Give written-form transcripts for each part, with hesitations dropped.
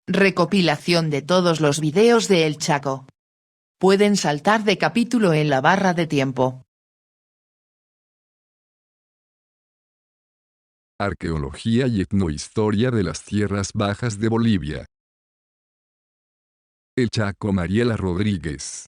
Recopilación de todos los videos de El Chaco. Pueden saltar de capítulo en la barra de tiempo. Arqueología y etnohistoria de las tierras bajas de Bolivia. El Chaco, Mariela Rodríguez.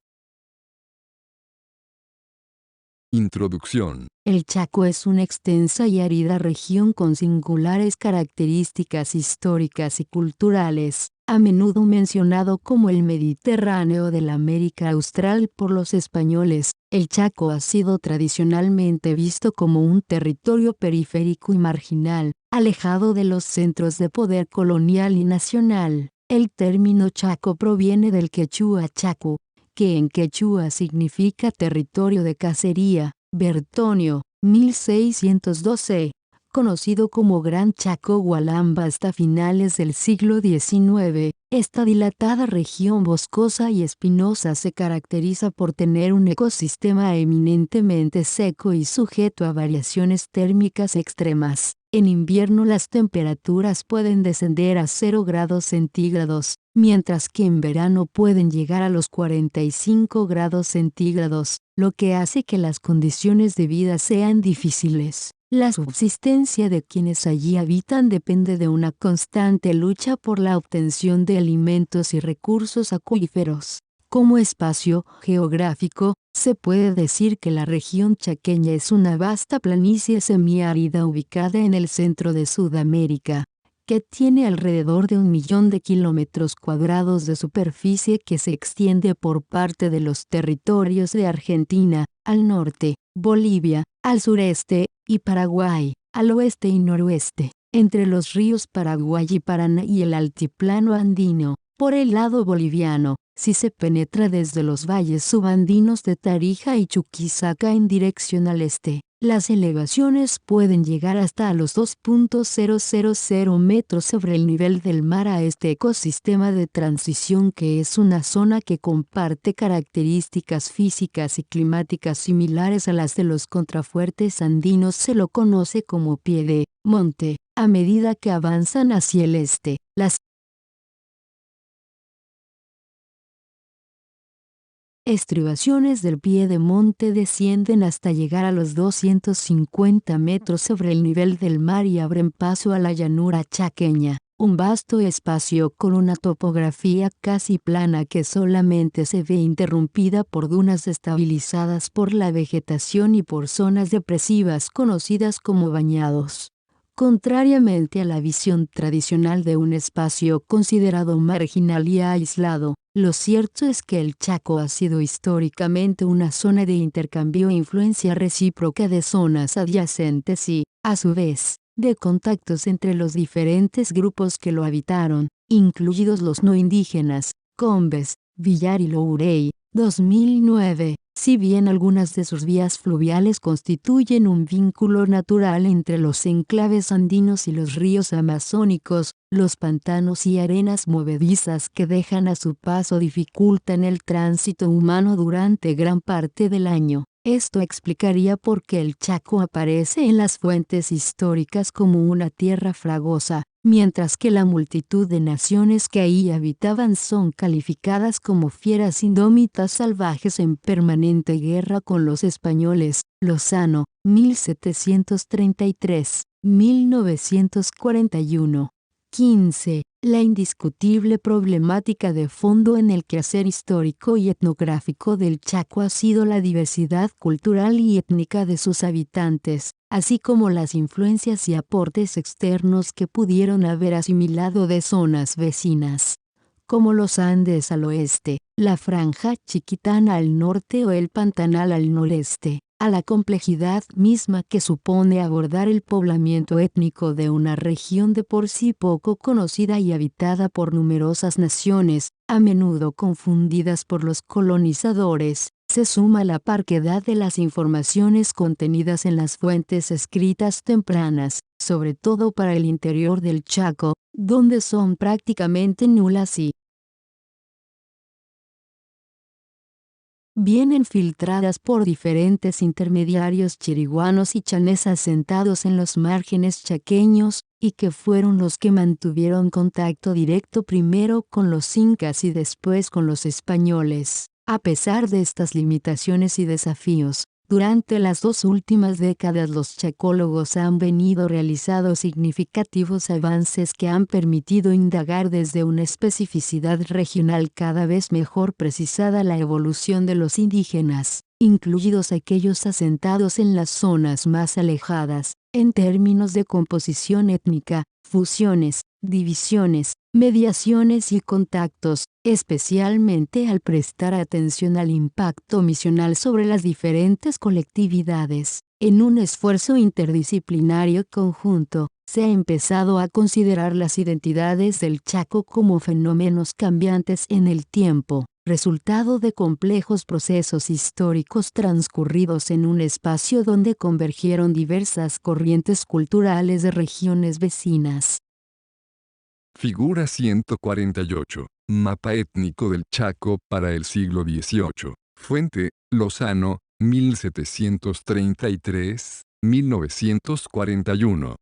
Introducción. El Chaco es una extensa y árida región con singulares características históricas y culturales, a menudo mencionado como el Mediterráneo de la América Austral por los españoles. El Chaco ha sido tradicionalmente visto como un territorio periférico y marginal, alejado de los centros de poder colonial y nacional. El término Chaco proviene del quechua chaco, que en quechua significa territorio de cacería. Bertonio, 1612, conocido como Gran Chaco Hualamba hasta finales del siglo XIX, esta dilatada región boscosa y espinosa se caracteriza por tener un ecosistema eminentemente seco y sujeto a variaciones térmicas extremas. En invierno las temperaturas pueden descender a 0 grados centígrados, mientras que en verano pueden llegar a los 45 grados centígrados, lo que hace que las condiciones de vida sean difíciles. La subsistencia de quienes allí habitan depende de una constante lucha por la obtención de alimentos y recursos acuíferos. Como espacio geográfico, se puede decir que la región chaqueña es una vasta planicie semiárida ubicada en el centro de Sudamérica, que tiene alrededor de 1 millón de kilómetros cuadrados de superficie que se extiende por parte de los territorios de Argentina, al norte, Bolivia, al sureste, y Paraguay, al oeste y noroeste, entre los ríos Paraguay y Paraná y el altiplano andino. Por el lado boliviano, si se penetra desde los valles subandinos de Tarija y Chuquisaca en dirección al este, las elevaciones pueden llegar hasta a los 2.000 metros sobre el nivel del mar a este ecosistema de transición, que es una zona que comparte características físicas y climáticas similares a las de los contrafuertes andinos. Se lo conoce como pie de monte. A medida que avanzan hacia el este, las estribaciones del pie de monte descienden hasta llegar a los 250 metros sobre el nivel del mar y abren paso a la llanura chaqueña, un vasto espacio con una topografía casi plana que solamente se ve interrumpida por dunas estabilizadas por la vegetación y por zonas depresivas conocidas como bañados. Contrariamente a la visión tradicional de un espacio considerado marginal y aislado, lo cierto es que el Chaco ha sido históricamente una zona de intercambio e influencia recíproca de zonas adyacentes y, a su vez, de contactos entre los diferentes grupos que lo habitaron, incluidos los no indígenas. Combes, Villar y Lourey, 2009. Si bien algunas de sus vías fluviales constituyen un vínculo natural entre los enclaves andinos y los ríos amazónicos, los pantanos y arenas movedizas que dejan a su paso dificultan el tránsito humano durante gran parte del año. Esto explicaría por qué el Chaco aparece en las fuentes históricas como una tierra fragosa, mientras que la multitud de naciones que ahí habitaban son calificadas como fieras indómitas salvajes en permanente guerra con los españoles. Lozano, 1733-1941. 15. La indiscutible problemática de fondo en el quehacer histórico y etnográfico del Chaco ha sido la diversidad cultural y étnica de sus habitantes, así como las influencias y aportes externos que pudieron haber asimilado de zonas vecinas, como los Andes al oeste, la Franja Chiquitana al norte o el Pantanal al noreste, a la complejidad misma que supone abordar el poblamiento étnico de una región de por sí poco conocida y habitada por numerosas naciones, a menudo confundidas por los colonizadores. Se suma la parquedad de las informaciones contenidas en las fuentes escritas tempranas, sobre todo para el interior del Chaco, donde son prácticamente nulas y vienen filtradas por diferentes intermediarios chiriguanos y chanés asentados en los márgenes chaqueños, y que fueron los que mantuvieron contacto directo primero con los incas y después con los españoles. A pesar de estas limitaciones y desafíos, durante las 2 últimas décadas los chacólogos han venido realizando significativos avances que han permitido indagar desde una especificidad regional cada vez mejor precisada la evolución de los indígenas, incluidos aquellos asentados en las zonas más alejadas, en términos de composición étnica, fusiones, divisiones, mediaciones y contactos, especialmente al prestar atención al impacto misional sobre las diferentes colectividades. En un esfuerzo interdisciplinario conjunto, se ha empezado a considerar las identidades del Chaco como fenómenos cambiantes en el tiempo, resultado de complejos procesos históricos transcurridos en un espacio donde convergieron diversas corrientes culturales de regiones vecinas. Figura 148. Mapa étnico del Chaco para el siglo XVIII. Fuente, Lozano, 1733-1941.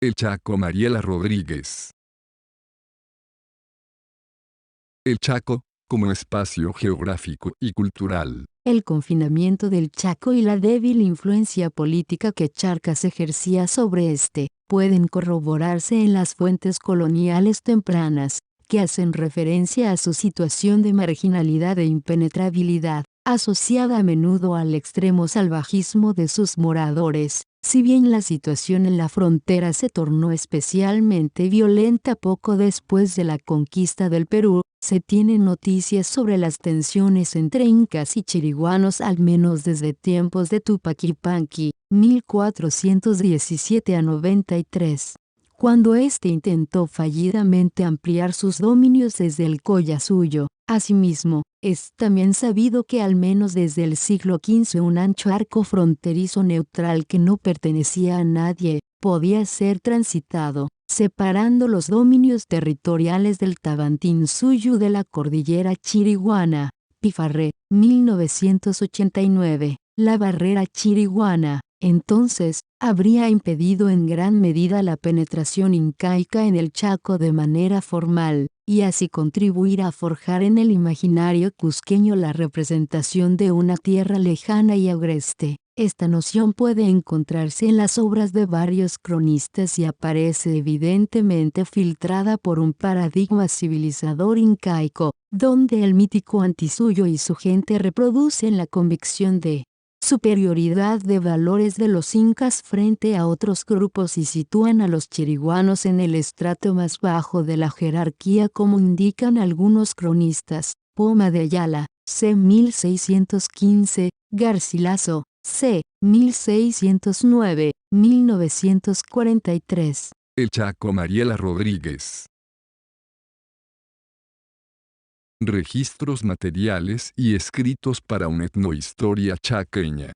El Chaco. Mariela Rodríguez. El Chaco, como espacio geográfico y cultural. El confinamiento del Chaco y la débil influencia política que Charcas ejercía sobre este, pueden corroborarse en las fuentes coloniales tempranas, que hacen referencia a su situación de marginalidad e impenetrabilidad, asociada a menudo al extremo salvajismo de sus moradores. Si bien la situación en la frontera se tornó especialmente violenta poco después de la conquista del Perú, se tienen noticias sobre las tensiones entre incas y chiriguanos al menos desde tiempos de Tupac Yupanqui, 1417 a 93, cuando éste intentó fallidamente ampliar sus dominios desde el Collasuyo. Asimismo, es también sabido que al menos desde el siglo XV un ancho arco fronterizo neutral que no pertenecía a nadie, podía ser transitado, separando los dominios territoriales del Tavantinsuyo de la cordillera chiriguana. Pifarré, 1989. La barrera chiriguana, entonces, habría impedido en gran medida la penetración incaica en el Chaco de manera formal, y así contribuir a forjar en el imaginario cusqueño la representación de una tierra lejana y agreste. Esta noción puede encontrarse en las obras de varios cronistas y aparece evidentemente filtrada por un paradigma civilizador incaico, donde el mítico Antisuyo y su gente reproducen la convicción de superioridad de valores de los incas frente a otros grupos y sitúan a los chiriguanos en el estrato más bajo de la jerarquía, como indican algunos cronistas. Poma de Ayala, c. 1615, Garcilaso, c. 1609, 1943. El Chaco. Mariela Rodríguez. Registros materiales y escritos para una etnohistoria chaqueña.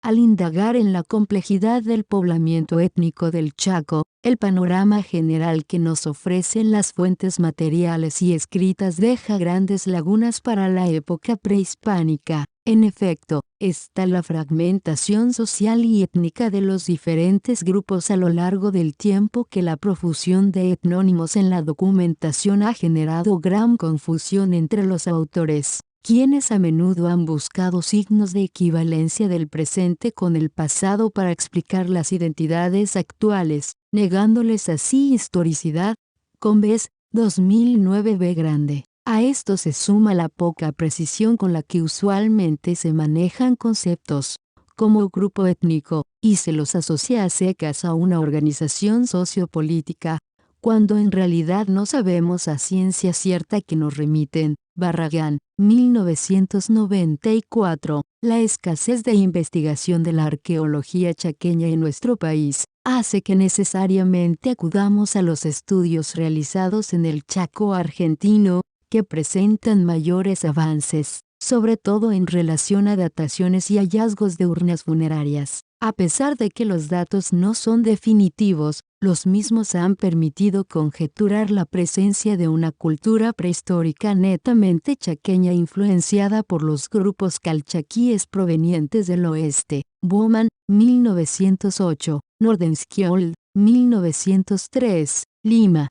Al indagar en la complejidad del poblamiento étnico del Chaco, el panorama general que nos ofrecen las fuentes materiales y escritas deja grandes lagunas para la época prehispánica. En efecto, está la fragmentación social y étnica de los diferentes grupos a lo largo del tiempo que la profusión de etnónimos en la documentación ha generado gran confusión entre los autores, quienes a menudo han buscado signos de equivalencia del presente con el pasado para explicar las identidades actuales, negándoles así historicidad. Combes, 2009. B. Grande. A esto se suma la poca precisión con la que usualmente se manejan conceptos, como grupo étnico, y se los asocia a secas a una organización sociopolítica, cuando en realidad no sabemos a ciencia cierta que nos remiten. Barragán, 1994. La escasez de investigación de la arqueología chaqueña en nuestro país hace que necesariamente acudamos a los estudios realizados en el Chaco argentino, que presentan mayores avances, sobre todo en relación a dataciones y hallazgos de urnas funerarias. A pesar de que los datos no son definitivos, los mismos han permitido conjeturar la presencia de una cultura prehistórica netamente chaqueña influenciada por los grupos calchaquíes provenientes del oeste. Bowman, 1908, Nordenskjöld, 1903, Lima.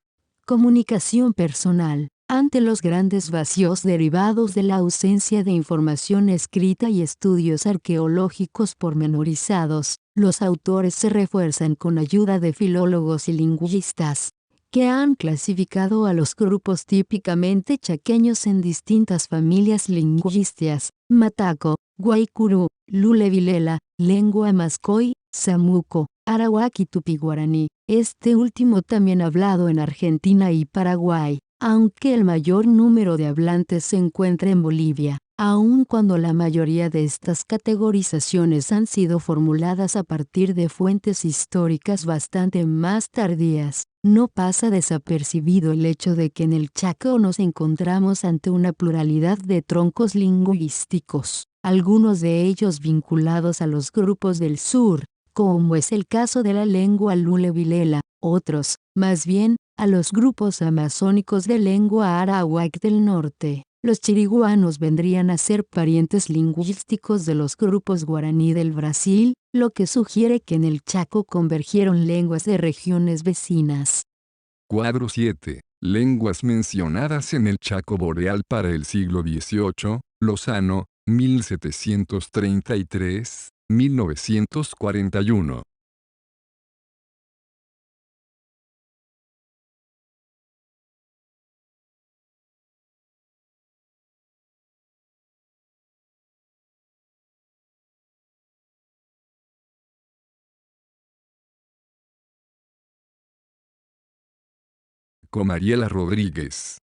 Comunicación personal. Ante los grandes vacíos derivados de la ausencia de información escrita y estudios arqueológicos pormenorizados, los autores se refuerzan con ayuda de filólogos y lingüistas, que han clasificado a los grupos típicamente chaqueños en distintas familias lingüísticas: Mataco, Guaycurú, Lule-Vilela, lengua mascoy, Samuco, Arawak y Tupi-Guaraní, este último también hablado en Argentina y Paraguay, aunque el mayor número de hablantes se encuentra en Bolivia. Aun cuando la mayoría de estas categorizaciones han sido formuladas a partir de fuentes históricas bastante más tardías, no pasa desapercibido el hecho de que en el Chaco nos encontramos ante una pluralidad de troncos lingüísticos, algunos de ellos vinculados a los grupos del sur, como es el caso de la lengua Lule-Vilela, otros, más bien, a los grupos amazónicos de lengua arawak del norte. Los chiriguanos vendrían a ser parientes lingüísticos de los grupos guaraní del Brasil, lo que sugiere que en el Chaco convergieron lenguas de regiones vecinas. Cuadro 7. Lenguas mencionadas en el Chaco boreal para el siglo XVIII, Lozano, 1733-1941. Mariela Rodríguez.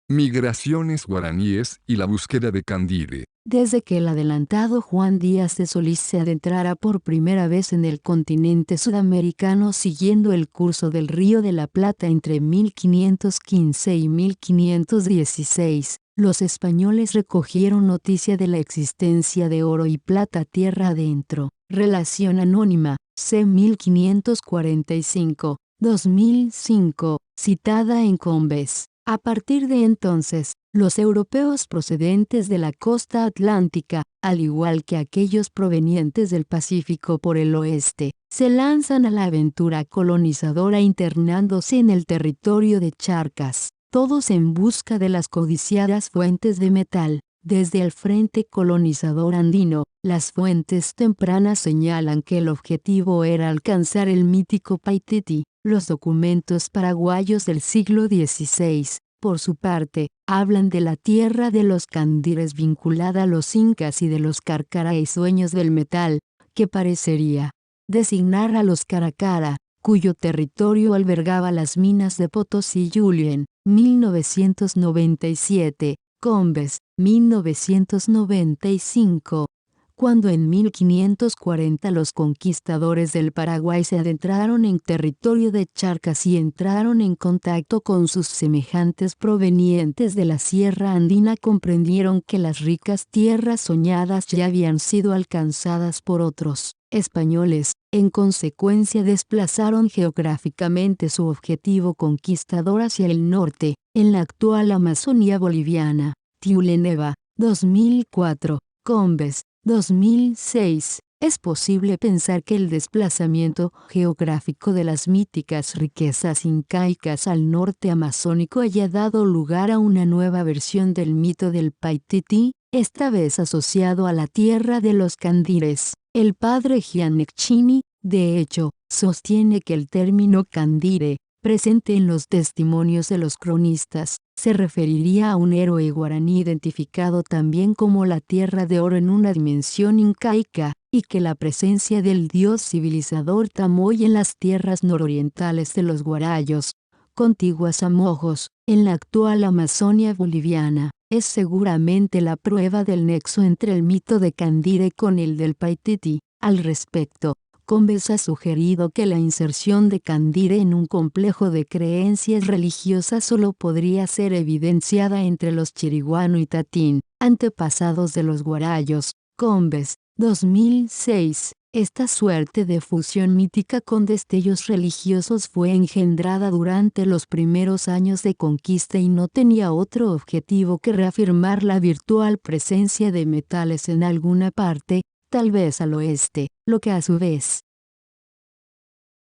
Migraciones guaraníes y la búsqueda de Candire. Desde que el adelantado Juan Díaz de Solís se adentrara por primera vez en el continente sudamericano siguiendo el curso del Río de la Plata entre 1515 y 1516, los españoles recogieron noticia de la existencia de oro y plata tierra adentro. Relación anónima, C. 1545, 2005, citada en Combes. A partir de entonces, los europeos procedentes de la costa atlántica, al igual que aquellos provenientes del Pacífico por el oeste, se lanzan a la aventura colonizadora internándose en el territorio de Charcas, todos en busca de las codiciadas fuentes de metal. Desde el frente colonizador andino, las fuentes tempranas señalan que el objetivo era alcanzar el mítico Paititi. Los documentos paraguayos del siglo XVI, por su parte, hablan de la tierra de los Candires vinculada a los incas y de los Carcaraes dueños del metal, que parecería designar a los Caracara, cuyo territorio albergaba las minas de Potosí. Julien, 1997, Combes, 1995. Cuando en 1540 los conquistadores del Paraguay se adentraron en territorio de Charcas y entraron en contacto con sus semejantes provenientes de la Sierra Andina, comprendieron que las ricas tierras soñadas ya habían sido alcanzadas por otros españoles. En consecuencia desplazaron geográficamente su objetivo conquistador hacia el norte, en la actual Amazonía boliviana. Tiuleneva, 2004, Combes, 2006. Es posible pensar que el desplazamiento geográfico de las míticas riquezas incaicas al norte amazónico haya dado lugar a una nueva versión del mito del Paititi, esta vez asociado a la tierra de los Candires. El padre Gianecchini, de hecho, sostiene que el término Candire, presente en los testimonios de los cronistas, se referiría a un héroe guaraní identificado también como la Tierra de Oro en una dimensión incaica, y que la presencia del dios civilizador Tamoy en las tierras nororientales de los Guarayos, contiguas a Mojos, en la actual Amazonia boliviana, es seguramente la prueba del nexo entre el mito de Candire con el del Paititi. Al respecto, Combes ha sugerido que la inserción de Candire en un complejo de creencias religiosas solo podría ser evidenciada entre los Chiriguano y Tatín, antepasados de los Guarayos. Combes, 2006. Esta suerte de fusión mítica con destellos religiosos fue engendrada durante los primeros años de conquista y no tenía otro objetivo que reafirmar la virtual presencia de metales en alguna parte, tal vez al oeste, lo que a su vez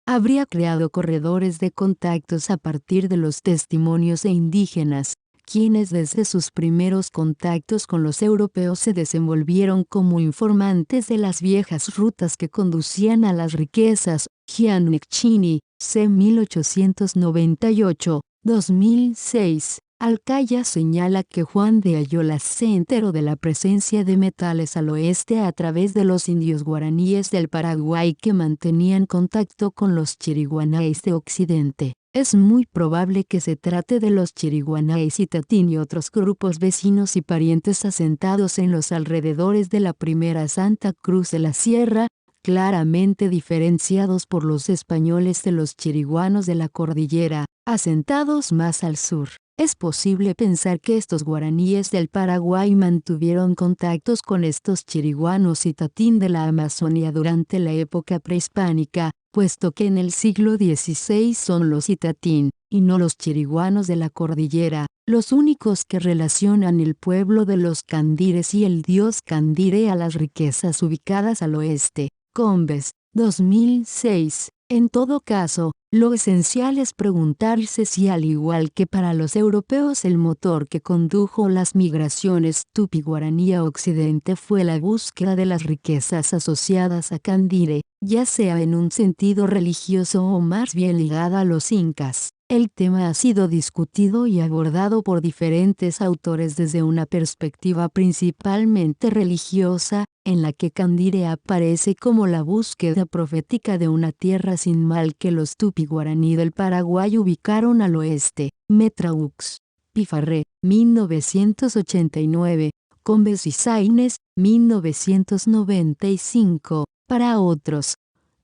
habría creado corredores de contactos a partir de los testimonios de indígenas, quienes desde sus primeros contactos con los europeos se desenvolvieron como informantes de las viejas rutas que conducían a las riquezas. Giannichini, C. 1898, 2006. Alcaya señala que Juan de Ayolas se enteró de la presencia de metales al oeste a través de los indios guaraníes del Paraguay que mantenían contacto con los chiriguanáes de Occidente. Es muy probable que se trate de los chiriguanáes y Tatín y otros grupos vecinos y parientes asentados en los alrededores de la primera Santa Cruz de la Sierra, claramente diferenciados por los españoles de los chiriguanos de la cordillera, asentados más al sur. Es posible pensar que estos guaraníes del Paraguay mantuvieron contactos con estos chiriguanos y Tatín de la Amazonia durante la época prehispánica, puesto que en el siglo XVI son los Itatín, y no los chiriguanos de la cordillera, los únicos que relacionan el pueblo de los Candires y el dios Candire a las riquezas ubicadas al oeste. Combes, 2006. En todo caso, lo esencial es preguntarse si al igual que para los europeos el motor que condujo las migraciones tupi-guaraní a Occidente fue la búsqueda de las riquezas asociadas a Candire, ya sea en un sentido religioso o más bien ligada a los incas. El tema ha sido discutido y abordado por diferentes autores desde una perspectiva principalmente religiosa, en la que Candire aparece como la búsqueda profética de una tierra sin mal que los tupi-guaraní del Paraguay ubicaron al oeste. Metraux. Pifarré, 1989. Combes y Sáenz, 1995. Para otros,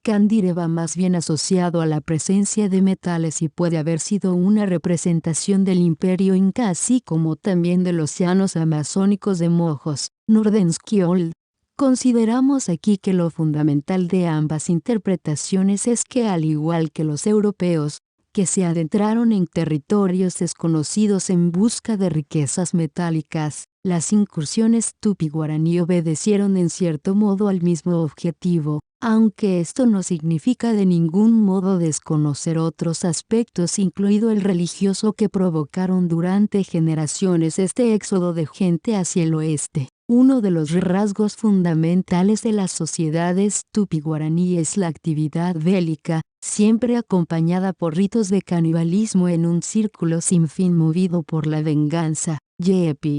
Candire va más bien asociado a la presencia de metales y puede haber sido una representación del imperio inca así como también de los llanos amazónicos de Mojos, Nordenskjöld. Consideramos aquí que lo fundamental de ambas interpretaciones es que al igual que los europeos, que se adentraron en territorios desconocidos en busca de riquezas metálicas, las incursiones tupi-guaraní obedecieron en cierto modo al mismo objetivo, aunque esto no significa de ningún modo desconocer otros aspectos incluido el religioso que provocaron durante generaciones este éxodo de gente hacia el oeste. Uno de los rasgos fundamentales de las sociedades tupi-guaraní es la actividad bélica, siempre acompañada por ritos de canibalismo en un círculo sin fin movido por la venganza. Yepi.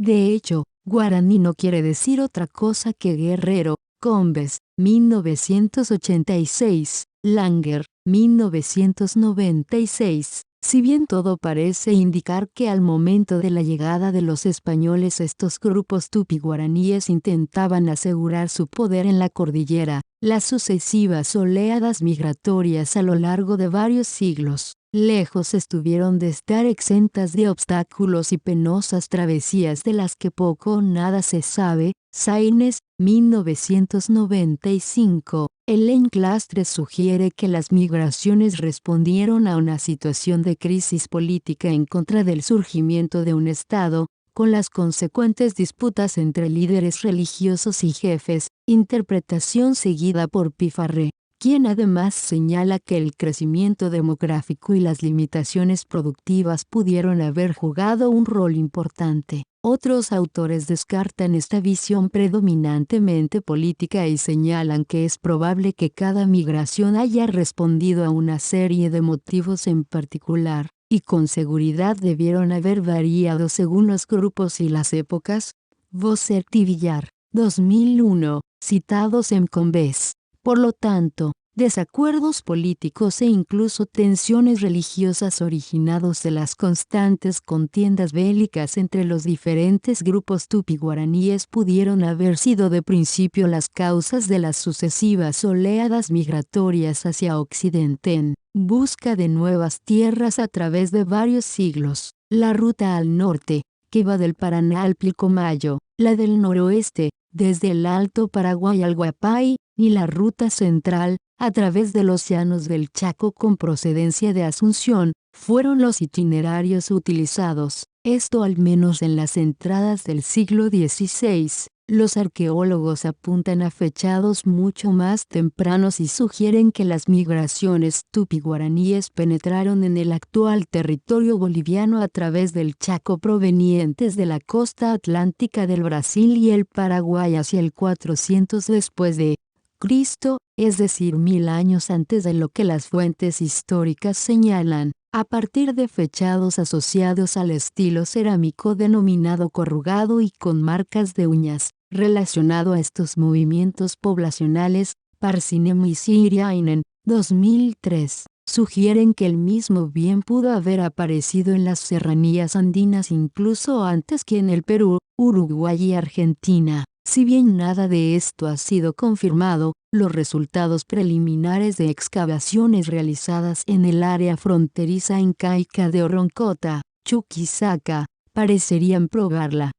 De hecho, guaraní no quiere decir otra cosa que guerrero. Combes, 1986. Langer, 1996. Si bien todo parece indicar que al momento de la llegada de los españoles estos grupos tupi-guaraníes intentaban asegurar su poder en la cordillera, las sucesivas oleadas migratorias a lo largo de varios siglos, lejos estuvieron de estar exentas de obstáculos y penosas travesías de las que poco o nada se sabe. Sáenz, 1995. El enclastre sugiere que las migraciones respondieron a una situación de crisis política en contra del surgimiento de un Estado, con las consecuentes disputas entre líderes religiosos y jefes, interpretación seguida por Pifarré, quien además señala que el crecimiento demográfico y las limitaciones productivas pudieron haber jugado un rol importante. Otros autores descartan esta visión predominantemente política y señalan que es probable que cada migración haya respondido a una serie de motivos en particular, y con seguridad debieron haber variado según los grupos y las épocas. Vosser y Villar, 2001, citados en Combes. Por lo tanto, desacuerdos políticos e incluso tensiones religiosas originados de las constantes contiendas bélicas entre los diferentes grupos tupi-guaraníes pudieron haber sido de principio las causas de las sucesivas oleadas migratorias hacia Occidente en busca de nuevas tierras a través de varios siglos. La ruta al norte, que va del Paraná al Pilcomayo, la del noroeste, desde el Alto Paraguay al Guapay, y la ruta central, a través de los llanos del Chaco con procedencia de Asunción, fueron los itinerarios utilizados, esto al menos en las entradas del siglo XVI. Los arqueólogos apuntan a fechados mucho más tempranos y sugieren que las migraciones tupi-guaraníes penetraron en el actual territorio boliviano a través del Chaco provenientes de la costa atlántica del Brasil y el Paraguay hacia el 400 después de Cristo, es decir 1000 años antes de lo que las fuentes históricas señalan, a partir de fechados asociados al estilo cerámico denominado corrugado y con marcas de uñas. Relacionado a estos movimientos poblacionales, Parsinemu y Siriainen, 2003, sugieren que el mismo bien pudo haber aparecido en las serranías andinas incluso antes que en el Perú, Uruguay y Argentina. Si bien nada de esto ha sido confirmado, los resultados preliminares de excavaciones realizadas en el área fronteriza incaica de Oroncota, Chuquisaca, parecerían probarla.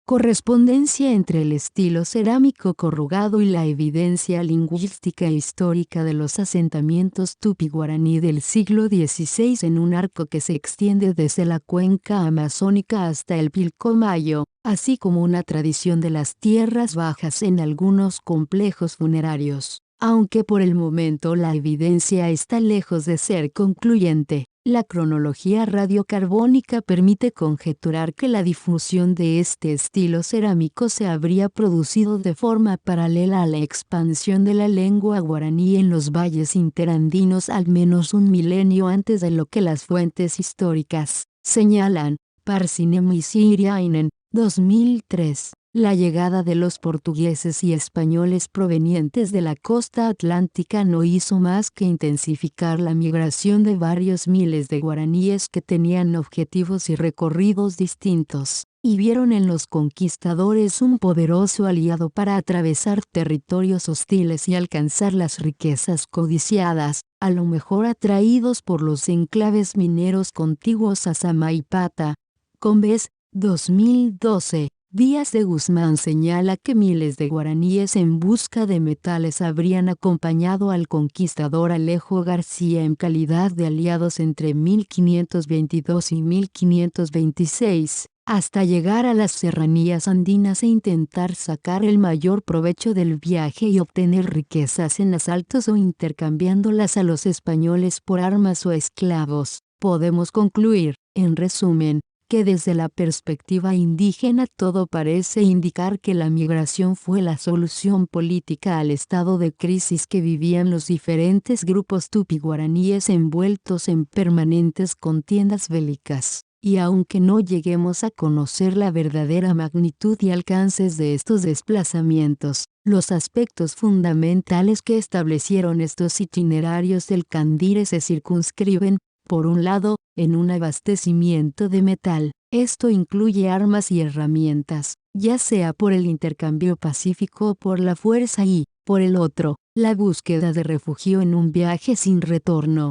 Correspondencia entre el estilo cerámico corrugado y la evidencia lingüística e histórica de los asentamientos tupi-guaraní del siglo XVI en un arco que se extiende desde la cuenca amazónica hasta el Pilcomayo, así como una tradición de las tierras bajas en algunos complejos funerarios. Aunque por el momento la evidencia está lejos de ser concluyente, la cronología radiocarbónica permite conjeturar que la difusión de este estilo cerámico se habría producido de forma paralela a la expansión de la lengua guaraní en los valles interandinos al menos un milenio antes de lo que las fuentes históricas señalan. Parsinemu y Siriainen, 2003. La llegada de los portugueses y españoles provenientes de la costa atlántica no hizo más que intensificar la migración de varios miles de guaraníes que tenían objetivos y recorridos distintos, y vieron en los conquistadores un poderoso aliado para atravesar territorios hostiles y alcanzar las riquezas codiciadas, a lo mejor atraídos por los enclaves mineros contiguos a Samaipata. Combes, 2012. Díaz de Guzmán señala que miles de guaraníes en busca de metales habrían acompañado al conquistador Alejo García en calidad de aliados entre 1522 y 1526, hasta llegar a las serranías andinas e intentar sacar el mayor provecho del viaje y obtener riquezas en asaltos o intercambiándolas a los españoles por armas o esclavos. Podemos concluir, en resumen, que desde la perspectiva indígena todo parece indicar que la migración fue la solución política al estado de crisis que vivían los diferentes grupos tupi-guaraníes envueltos en permanentes contiendas bélicas. Y aunque no lleguemos a conocer la verdadera magnitud y alcances de estos desplazamientos, los aspectos fundamentales que establecieron estos itinerarios del Candire se circunscriben, por un lado, en un abastecimiento de metal. Esto incluye armas y herramientas, ya sea por el intercambio pacífico o por la fuerza y, por el otro, la búsqueda de refugio en un viaje sin retorno.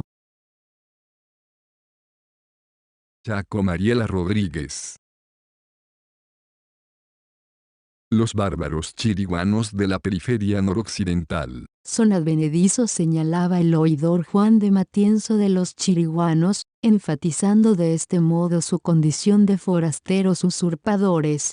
Chaco Mariela Rodríguez. Los bárbaros chiriguanos de la periferia noroccidental. Son advenedizos, señalaba el oidor Juan de Matienzo de los chiriguanos, enfatizando de este modo su condición de forasteros usurpadores,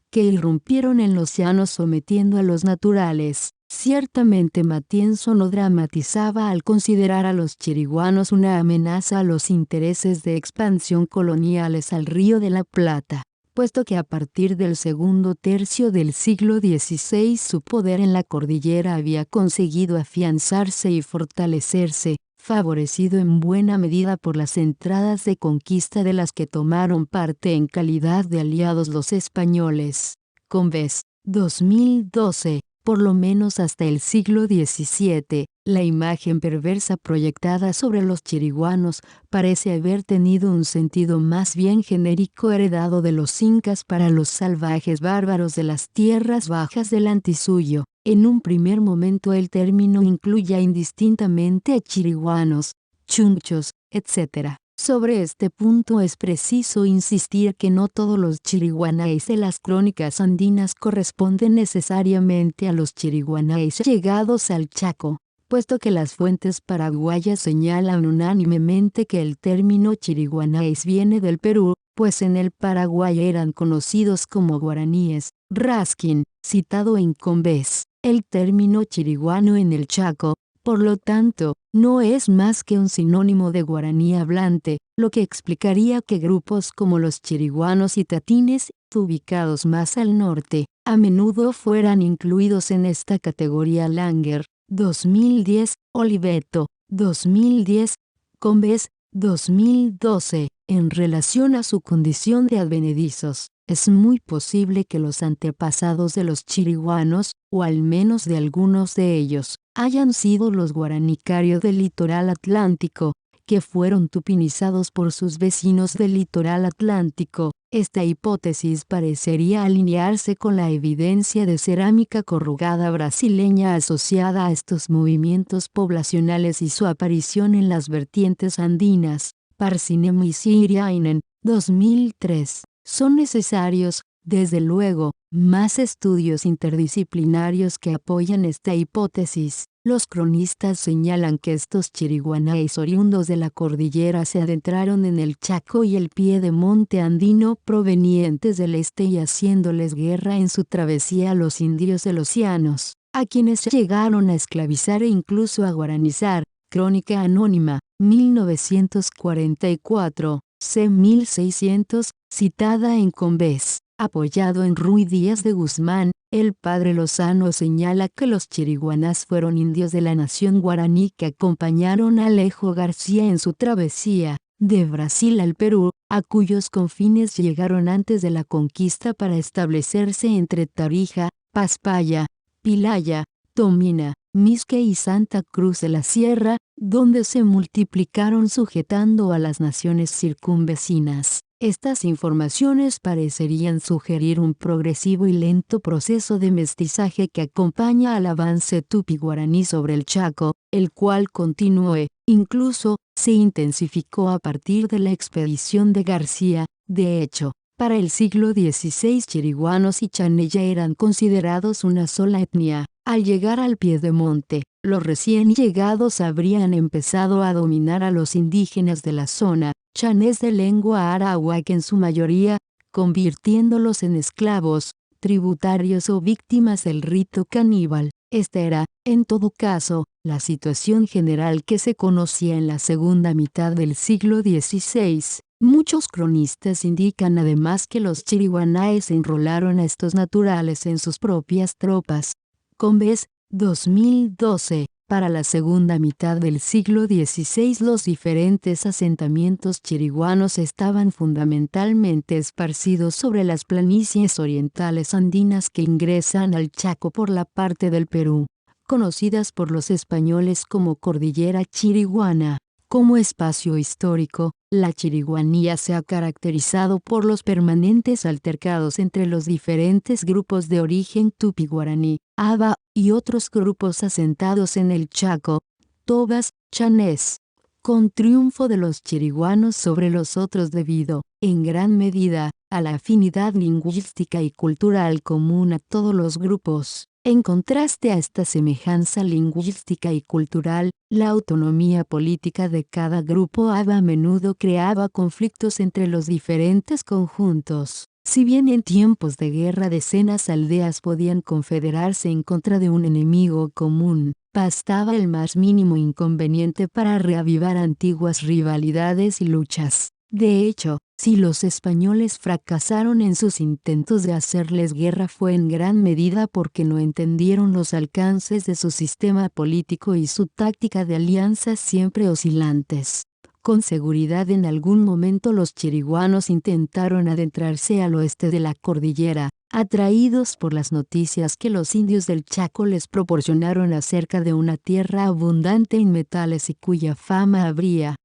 que irrumpieron en los llanos sometiendo a los naturales, Ciertamente Matienzo no dramatizaba al considerar a los chiriguanos una amenaza a los intereses de expansión coloniales al Río de la Plata, puesto que a partir del segundo tercio del siglo XVI su poder en la cordillera había conseguido afianzarse y fortalecerse, favorecido en buena medida por las entradas de conquista de las que tomaron parte en calidad de aliados los españoles. Combes, 2012. Por lo menos hasta el siglo XVII, la imagen perversa proyectada sobre los chiriguanos parece haber tenido un sentido más bien genérico heredado de los incas para los salvajes bárbaros de las tierras bajas del Antisuyo. En un primer momento el término incluye indistintamente a chiriguanos, chunchos, etc. Sobre este punto es preciso insistir que no todos los chiriguanáes de las crónicas andinas corresponden necesariamente a los chiriguanáes llegados al Chaco, puesto que las fuentes paraguayas señalan unánimemente que el término chiriguanáes viene del Perú, pues en el Paraguay eran conocidos como guaraníes. Raskin, citado en Combes, el término chiriguano en el Chaco, por lo tanto, no es más que un sinónimo de guaraní hablante, lo que explicaría que grupos como los chiriguanos y tatines, ubicados más al norte, a menudo fueran incluidos en esta categoría. Langer, 2010, Oliveto, 2010, Combes, 2012. En relación a su condición de advenedizos, es muy posible que los antepasados de los chiriguanos, o al menos de algunos de ellos, hayan sido los guaranicarios del litoral atlántico, que fueron tupinizados por sus vecinos del litoral atlántico. Esta hipótesis parecería alinearse con la evidencia de cerámica corrugada brasileña asociada a estos movimientos poblacionales y su aparición en las vertientes andinas. Parsinemo y Siriainen, 2003. Son necesarios, desde luego, más estudios interdisciplinarios que apoyan esta hipótesis. Los cronistas señalan que estos chiriguanáes oriundos de la cordillera se adentraron en el Chaco y el piedemonte andino provenientes del este y haciéndoles guerra en su travesía a los indios de los llanos, a quienes llegaron a esclavizar e incluso a guaranizar. Crónica Anónima, 1944, c. 1600, citada en Combes. Apoyado en Ruy Díaz de Guzmán, el padre Lozano señala que los chiriguanas fueron indios de la nación guaraní que acompañaron a Alejo García en su travesía de Brasil al Perú, a cuyos confines llegaron antes de la conquista para establecerse entre Tarija, Paspaya, Pilaya, Tomina, Misque y Santa Cruz de la Sierra, donde se multiplicaron sujetando a las naciones circunvecinas. Estas informaciones parecerían sugerir un progresivo y lento proceso de mestizaje que acompaña al avance tupi-guaraní sobre el Chaco, el cual continuó, incluso, se intensificó a partir de la expedición de García. De hecho, para el siglo XVI chiriguanos y chanella eran considerados una sola etnia. Al llegar al piedemonte, los recién llegados habrían empezado a dominar a los indígenas de la zona, chanés de lengua arawak en su mayoría, convirtiéndolos en esclavos, tributarios o víctimas del rito caníbal. Esta era, en todo caso, la situación general que se conocía en la segunda mitad del siglo XVI. Muchos cronistas indican además que los chiriguanáes enrolaron a estos naturales en sus propias tropas. Combes, 2012. Para la segunda mitad del siglo XVI los diferentes asentamientos chiriguanos estaban fundamentalmente esparcidos sobre las planicies orientales andinas que ingresan al Chaco por la parte del Perú, conocidas por los españoles como Cordillera Chiriguana. Como espacio histórico, la chiriguanía se ha caracterizado por los permanentes altercados entre los diferentes grupos de origen tupi-guaraní, aba, y otros grupos asentados en el Chaco, tobas, chanés, con triunfo de los chiriguanos sobre los otros debido, en gran medida, a la afinidad lingüística y cultural común a todos los grupos. En contraste a esta semejanza lingüística y cultural, la autonomía política de cada grupo aba a menudo creaba conflictos entre los diferentes conjuntos. Si bien en tiempos de guerra decenas de aldeas podían confederarse en contra de un enemigo común, bastaba el más mínimo inconveniente para reavivar antiguas rivalidades y luchas. De hecho, si los españoles fracasaron en sus intentos de hacerles guerra fue en gran medida porque no entendieron los alcances de su sistema político y su táctica de alianzas siempre oscilantes. Con seguridad en algún momento los chiriguanos intentaron adentrarse al oeste de la cordillera, atraídos por las noticias que los indios del Chaco les proporcionaron acerca de una tierra abundante en metales y cuya fama habría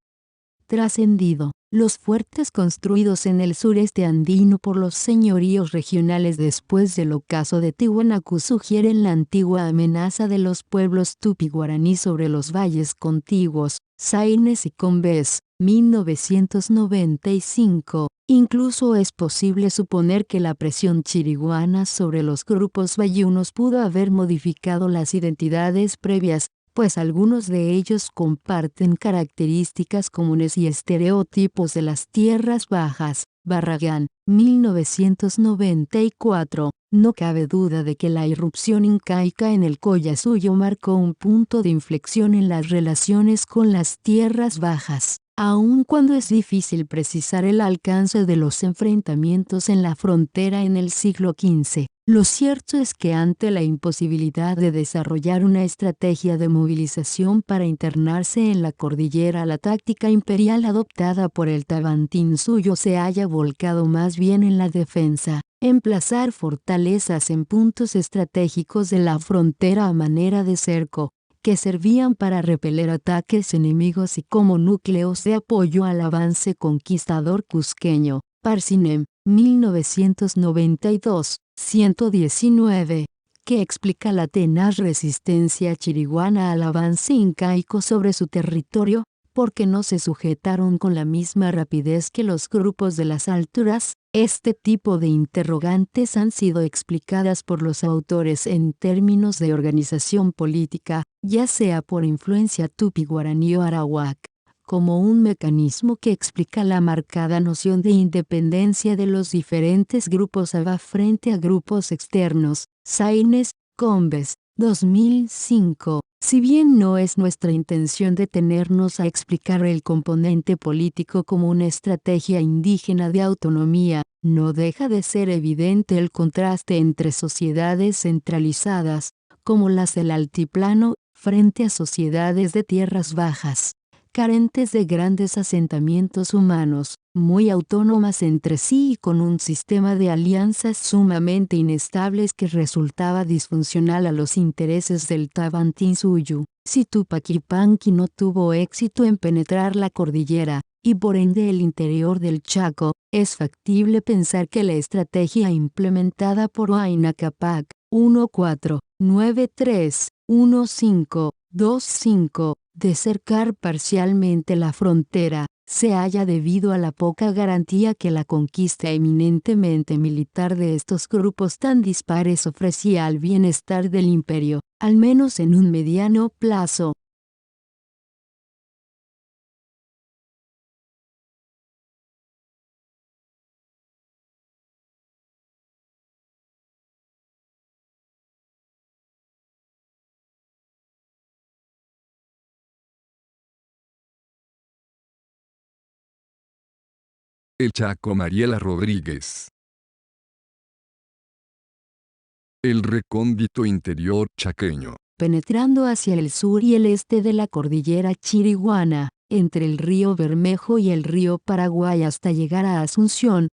trascendido. Los fuertes construidos en el sureste andino por los señoríos regionales después del ocaso de Tiwanaku sugieren la antigua amenaza de los pueblos tupi-guaraní sobre los valles contiguos, Saines y Combes, 1995. Incluso es posible suponer que la presión chiriguana sobre los grupos bayunos pudo haber modificado las identidades previas, pues algunos de ellos comparten características comunes y estereotipos de las tierras bajas. Barragán, 1994. No cabe duda de que la irrupción incaica en el Collasuyo marcó un punto de inflexión en las relaciones con las tierras bajas. Aun cuando es difícil precisar el alcance de los enfrentamientos en la frontera en el siglo XV, lo cierto es que ante la imposibilidad de desarrollar una estrategia de movilización para internarse en la cordillera, la táctica imperial adoptada por el Tawantinsuyo se haya volcado más bien en la defensa, emplazar fortalezas en puntos estratégicos de la frontera a manera de cerco, que servían para repeler ataques enemigos y como núcleos de apoyo al avance conquistador cusqueño. Parcinem, 1992, 119, que explica la tenaz resistencia chiriguana al avance incaico sobre su territorio, porque no se sujetaron con la misma rapidez que los grupos de las alturas. Este tipo de interrogantes han sido explicadas por los autores en términos de organización política, ya sea por influencia tupi-guaraní o arawak, como un mecanismo que explica la marcada noción de independencia de los diferentes grupos ABA frente a grupos externos. Saines, Combes, 2005. Si bien no es nuestra intención detenernos a explicar el componente político como una estrategia indígena de autonomía, no deja de ser evidente el contraste entre sociedades centralizadas, como las del altiplano, frente a sociedades de tierras bajas, carentes de grandes asentamientos humanos, muy autónomas entre sí y con un sistema de alianzas sumamente inestables que resultaba disfuncional a los intereses del Tawantinsuyo. Si Tupac Yupanqui no tuvo éxito en penetrar la cordillera, y por ende el interior del Chaco, es factible pensar que la estrategia implementada por Huayna Cápac, 1493-1525, de cercar parcialmente la frontera, se halla debido a la poca garantía que la conquista eminentemente militar de estos grupos tan dispares ofrecía al bienestar del imperio, al menos en un mediano plazo. El Chaco. Mariela Rodríguez. El recóndito interior chaqueño. Penetrando hacia el sur y el este de la cordillera chiriguana, entre el río Bermejo y el río Paraguay hasta llegar a Asunción,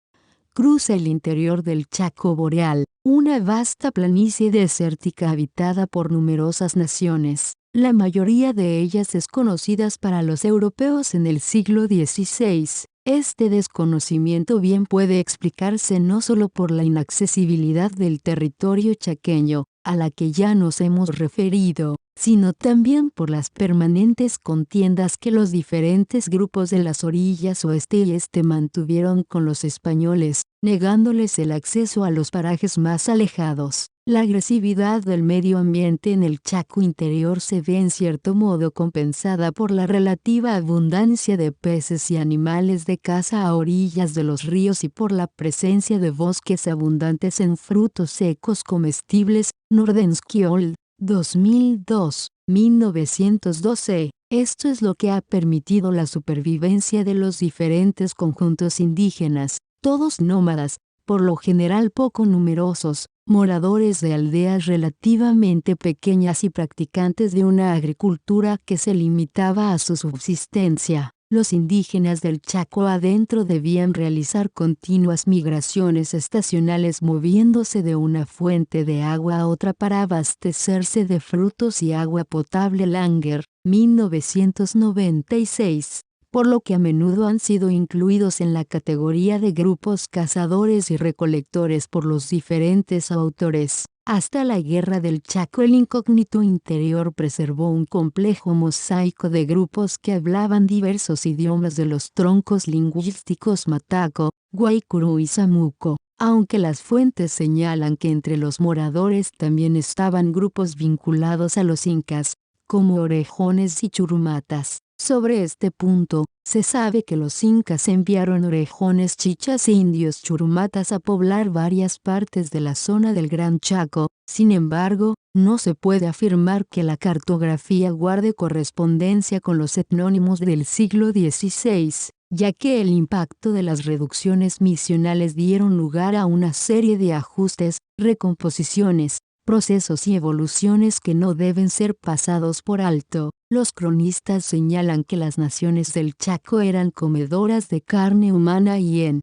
cruza el interior del Chaco boreal, una vasta planicie desértica habitada por numerosas naciones, la mayoría de ellas desconocidas para los europeos en el siglo XVI. Este desconocimiento bien puede explicarse no solo por la inaccesibilidad del territorio chaqueño, a la que ya nos hemos referido, sino también por las permanentes contiendas que los diferentes grupos de las orillas oeste y este mantuvieron con los españoles, negándoles el acceso a los parajes más alejados. La agresividad del medio ambiente en el Chaco interior se ve en cierto modo compensada por la relativa abundancia de peces y animales de caza a orillas de los ríos y por la presencia de bosques abundantes en frutos secos comestibles. Nordenskjöld, 2002, 1912. Esto es lo que ha permitido la supervivencia de los diferentes conjuntos indígenas, todos nómadas, por lo general poco numerosos, moradores de aldeas relativamente pequeñas y practicantes de una agricultura que se limitaba a su subsistencia. Los indígenas del Chaco adentro debían realizar continuas migraciones estacionales moviéndose de una fuente de agua a otra para abastecerse de frutos y agua potable. Langer, 1996. Por lo que a menudo han sido incluidos en la categoría de grupos cazadores y recolectores por los diferentes autores. Hasta la Guerra del Chaco el incógnito interior preservó un complejo mosaico de grupos que hablaban diversos idiomas de los troncos lingüísticos mataco, guaycurú y samuco, aunque las fuentes señalan que entre los moradores también estaban grupos vinculados a los incas, como orejones y churumatas. Sobre este punto, se sabe que los incas enviaron orejones chichas e indios churumatas a poblar varias partes de la zona del Gran Chaco. Sin embargo, no se puede afirmar que la cartografía guarde correspondencia con los etnónimos del siglo XVI, ya que el impacto de las reducciones misionales dieron lugar a una serie de ajustes, recomposiciones, procesos y evoluciones que no deben ser pasados por alto. Los cronistas señalan que las naciones del Chaco eran comedoras de carne humana y en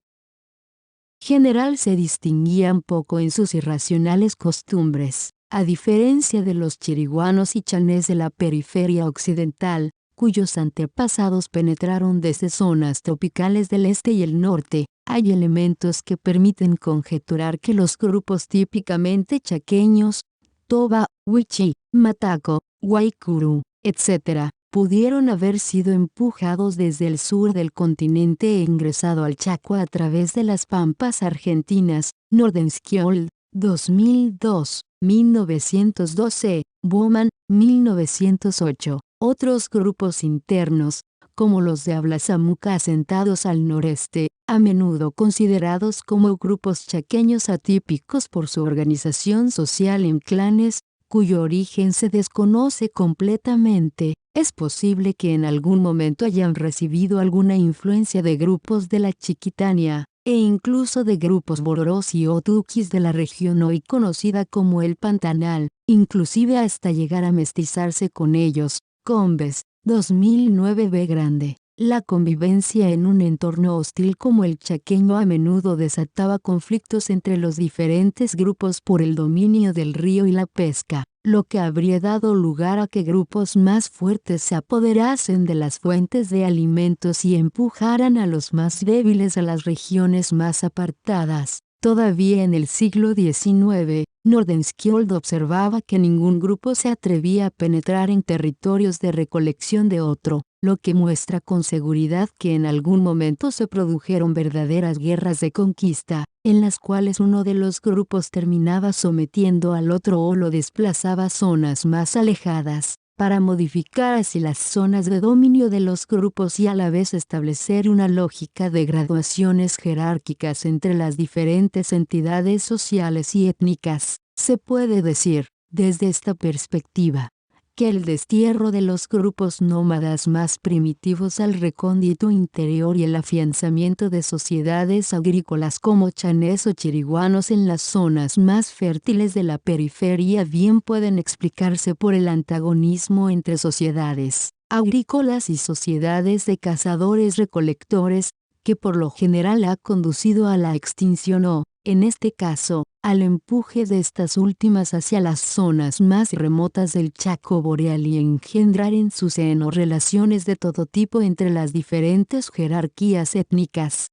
general se distinguían poco en sus irracionales costumbres. A diferencia de los chiriguanos y chanés de la periferia occidental, cuyos antepasados penetraron desde zonas tropicales del este y el norte, hay elementos que permiten conjeturar que los grupos típicamente chaqueños, Toba, Wichi, Mataco, Guaycurú, etc., pudieron haber sido empujados desde el sur del continente e ingresado al Chaco a través de las pampas argentinas. Nordenskjöld, 2002, 1912, Bowman, 1908. Otros grupos internos, como los de habla samuca asentados al noreste, a menudo considerados como grupos chaqueños atípicos por su organización social en clanes, cuyo origen se desconoce completamente. Es posible que en algún momento hayan recibido alguna influencia de grupos de la Chiquitania, e incluso de grupos bororos y otuquis de la región hoy conocida como el Pantanal, inclusive hasta llegar a mestizarse con ellos. Combes, 2009. B. Grande. La convivencia en un entorno hostil como el chaqueño a menudo desataba conflictos entre los diferentes grupos por el dominio del río y la pesca, lo que habría dado lugar a que grupos más fuertes se apoderasen de las fuentes de alimentos y empujaran a los más débiles a las regiones más apartadas. Todavía en el siglo XIX, Nordenskjöld observaba que ningún grupo se atrevía a penetrar en territorios de recolección de otro, lo que muestra con seguridad que en algún momento se produjeron verdaderas guerras de conquista, en las cuales uno de los grupos terminaba sometiendo al otro o lo desplazaba a zonas más alejadas, para modificar así las zonas de dominio de los grupos y a la vez establecer una lógica de graduaciones jerárquicas entre las diferentes entidades sociales y étnicas. Se puede decir, desde esta perspectiva, que el destierro de los grupos nómadas más primitivos al recóndito interior y el afianzamiento de sociedades agrícolas como chanés o chiriguanos en las zonas más fértiles de la periferia bien pueden explicarse por el antagonismo entre sociedades agrícolas y sociedades de cazadores-recolectores, que por lo general ha conducido a la extinción o, en este caso, al empuje de estas últimas hacia las zonas más remotas del Chaco boreal y engendrar en su seno relaciones de todo tipo entre las diferentes jerarquías étnicas.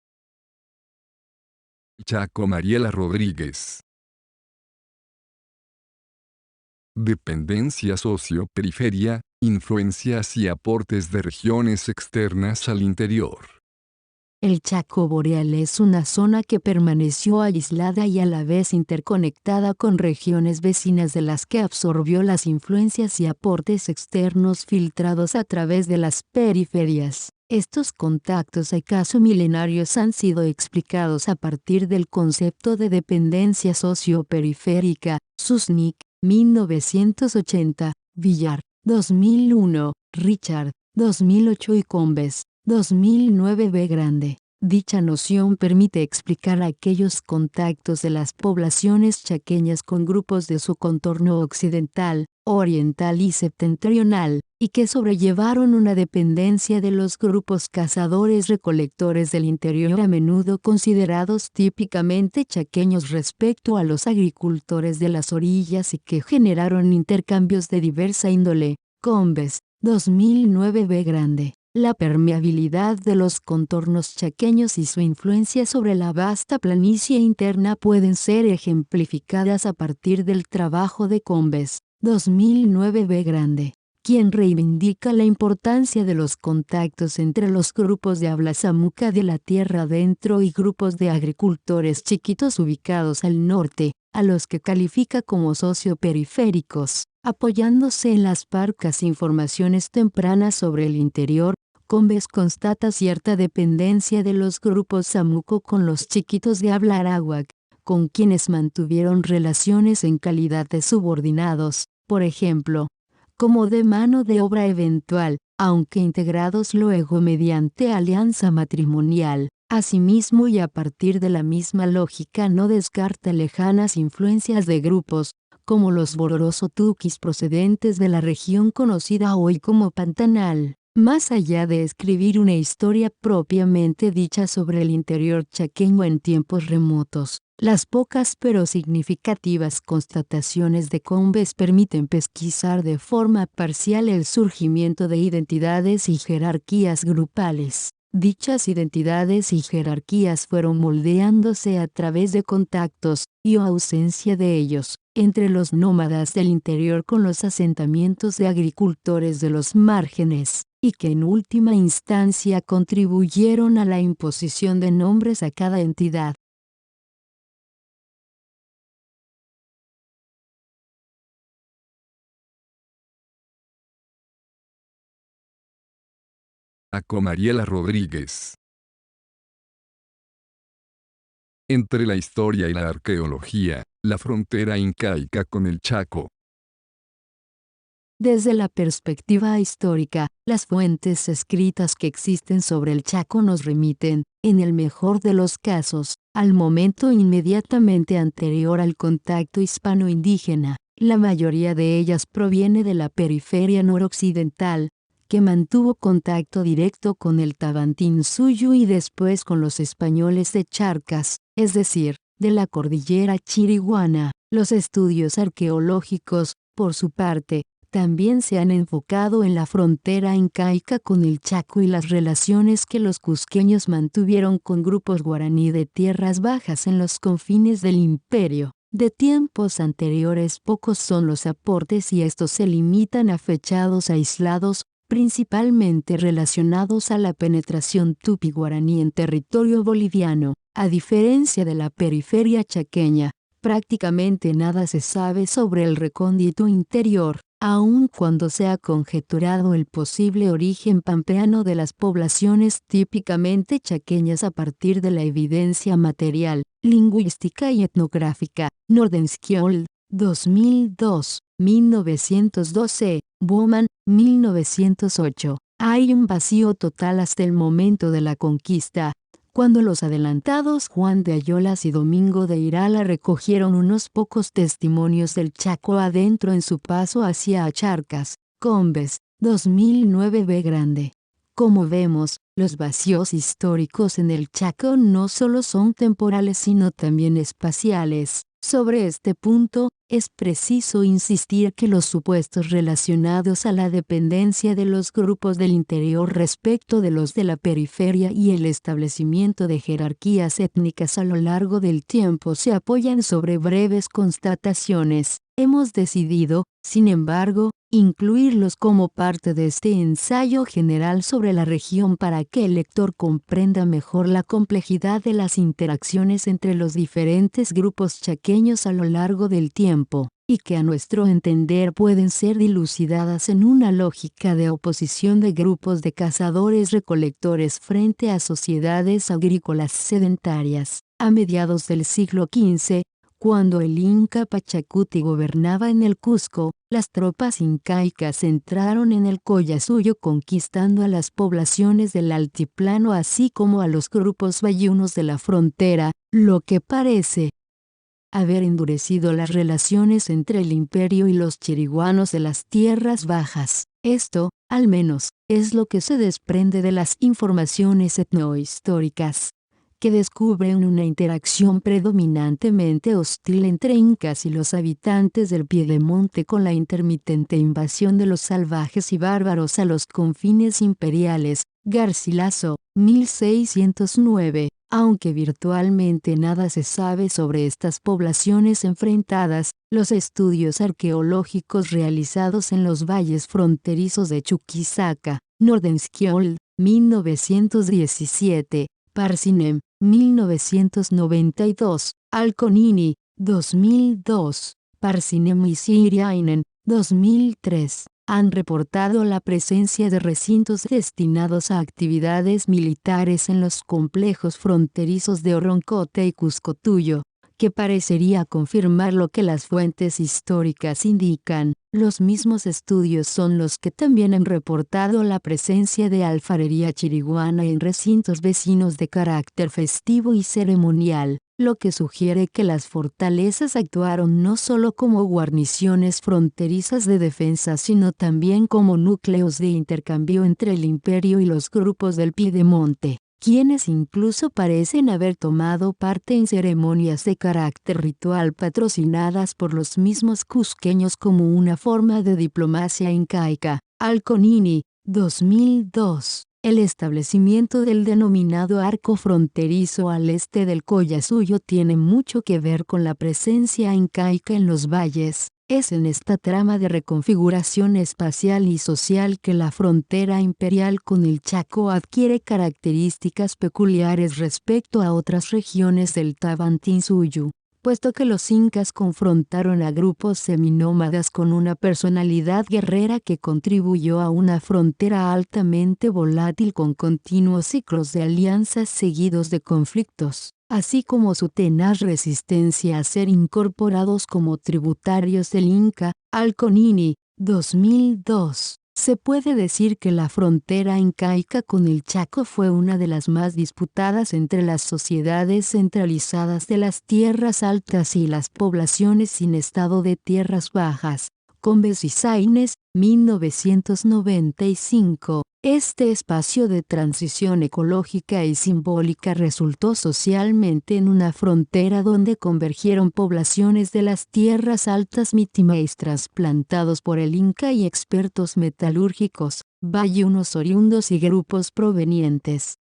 Chaco. Mariela Rodríguez. Dependencia socio-periferia, influencias y aportes de regiones externas al interior. El Chaco Boreal es una zona que permaneció aislada y a la vez interconectada con regiones vecinas de las que absorbió las influencias y aportes externos filtrados a través de las periferias. Estos contactos acaso milenarios han sido explicados a partir del concepto de dependencia socioperiférica, Susnik, 1980, Villar, 2001, Richard, 2008 y Combes, 2009 B. Grande. Dicha noción permite explicar aquellos contactos de las poblaciones chaqueñas con grupos de su contorno occidental, oriental y septentrional, y que sobrellevaron una dependencia de los grupos cazadores-recolectores del interior a menudo considerados típicamente chaqueños respecto a los agricultores de las orillas y que generaron intercambios de diversa índole. Combes, 2009 B. Grande. La permeabilidad de los contornos chaqueños y su influencia sobre la vasta planicie interna pueden ser ejemplificadas a partir del trabajo de Combes, 2009 B. Grande, quien reivindica la importancia de los contactos entre los grupos de habla samuca de la tierra adentro y grupos de agricultores chiquitos ubicados al norte, a los que califica como socioperiféricos. Apoyándose en las parcas informaciones tempranas sobre el interior, Combes constata cierta dependencia de los grupos samuco con los chiquitos de habla arawak, con quienes mantuvieron relaciones en calidad de subordinados, por ejemplo, como de mano de obra eventual, aunque integrados luego mediante alianza matrimonial. Asimismo y a partir de la misma lógica no descarta lejanas influencias de grupos, como los bororoso tuquis procedentes de la región conocida hoy como Pantanal. Más allá de escribir una historia propiamente dicha sobre el interior chaqueño en tiempos remotos, las pocas pero significativas constataciones de Combes permiten pesquisar de forma parcial el surgimiento de identidades y jerarquías grupales. Dichas identidades y jerarquías fueron moldeándose a través de contactos, y o ausencia de ellos, entre los nómadas del interior con los asentamientos de agricultores de los márgenes, y que en última instancia contribuyeron a la imposición de nombres a cada entidad. Mariela Rodríguez. Entre la historia y la arqueología, la frontera incaica con el Chaco. Desde la perspectiva histórica, las fuentes escritas que existen sobre el Chaco nos remiten, en el mejor de los casos, al momento inmediatamente anterior al contacto hispano-indígena. La mayoría de ellas proviene de la periferia noroccidental, que mantuvo contacto directo con el Tavantinsuyo y después con los españoles de Charcas, es decir, de la cordillera Chiriguana. Los estudios arqueológicos, por su parte, también se han enfocado en la frontera incaica con el Chaco y las relaciones que los cusqueños mantuvieron con grupos guaraní de tierras bajas en los confines del imperio. De tiempos anteriores pocos son los aportes y estos se limitan a fechados aislados, principalmente relacionados a la penetración tupi-guaraní en territorio boliviano. A diferencia de la periferia chaqueña, prácticamente nada se sabe sobre el recóndito interior, aun cuando se ha conjeturado el posible origen pampeano de las poblaciones típicamente chaqueñas a partir de la evidencia material, lingüística y etnográfica. Nordenskjöld, 2002, 1912, Bowman, 1908. Hay un vacío total hasta el momento de la conquista, cuando los adelantados Juan de Ayolas y Domingo de Irala recogieron unos pocos testimonios del Chaco adentro en su paso hacia Charcas. Combes, 2009 B. Grande. Como vemos, los vacíos históricos en el Chaco no solo son temporales sino también espaciales. Sobre este punto, es preciso insistir que los supuestos relacionados a la dependencia de los grupos del interior respecto de los de la periferia y el establecimiento de jerarquías étnicas a lo largo del tiempo se apoyan sobre breves constataciones. Hemos decidido, sin embargo, incluirlos como parte de este ensayo general sobre la región para que el lector comprenda mejor la complejidad de las interacciones entre los diferentes grupos chaqueños a lo largo del tiempo, y que a nuestro entender pueden ser dilucidadas en una lógica de oposición de grupos de cazadores-recolectores frente a sociedades agrícolas sedentarias. A mediados del siglo XV, cuando el Inca Pachacuti gobernaba en el Cusco, las tropas incaicas entraron en el Collasuyo conquistando a las poblaciones del altiplano así como a los grupos bayunos de la frontera, lo que parece haber endurecido las relaciones entre el imperio y los chiriguanos de las tierras bajas. Esto, al menos, es lo que se desprende de las informaciones etnohistóricas, que descubren una interacción predominantemente hostil entre incas y los habitantes del Piedemonte con la intermitente invasión de los salvajes y bárbaros a los confines imperiales. Garcilaso, 1609. Aunque virtualmente nada se sabe sobre estas poblaciones enfrentadas, los estudios arqueológicos realizados en los valles fronterizos de Chuquisaca, Nordenskjöld, 1917, Parsinem, 1992, Alconini, 2002, Parsinem y Siriainen, 2003, han reportado la presencia de recintos destinados a actividades militares en los complejos fronterizos de Orroncote y Cuscotuyo, que parecería confirmar lo que las fuentes históricas indican. Los mismos estudios son los que también han reportado la presencia de alfarería chiriguana en recintos vecinos de carácter festivo y ceremonial, lo que sugiere que las fortalezas actuaron no solo como guarniciones fronterizas de defensa sino también como núcleos de intercambio entre el imperio y los grupos del Piedemonte, quienes incluso parecen haber tomado parte en ceremonias de carácter ritual patrocinadas por los mismos cusqueños como una forma de diplomacia incaica. Alconini, 2002. El establecimiento del denominado arco fronterizo al este del Collasuyo tiene mucho que ver con la presencia incaica en los valles. Es en esta trama de reconfiguración espacial y social que la frontera imperial con el Chaco adquiere características peculiares respecto a otras regiones del Tavantinsuyo, puesto que los incas confrontaron a grupos seminómadas con una personalidad guerrera que contribuyó a una frontera altamente volátil con continuos ciclos de alianzas seguidos de conflictos, así como su tenaz resistencia a ser incorporados como tributarios del Inca. Alconini, 2002. Se puede decir que la frontera incaica con el Chaco fue una de las más disputadas entre las sociedades centralizadas de las tierras altas y las poblaciones sin estado de tierras bajas. Combes y Sáenz, 1995. Este espacio de transición ecológica y simbólica resultó socialmente en una frontera donde convergieron poblaciones de las tierras altas mitimaes trasplantados por el Inca y expertos metalúrgicos, bayunos oriundos y grupos provenientes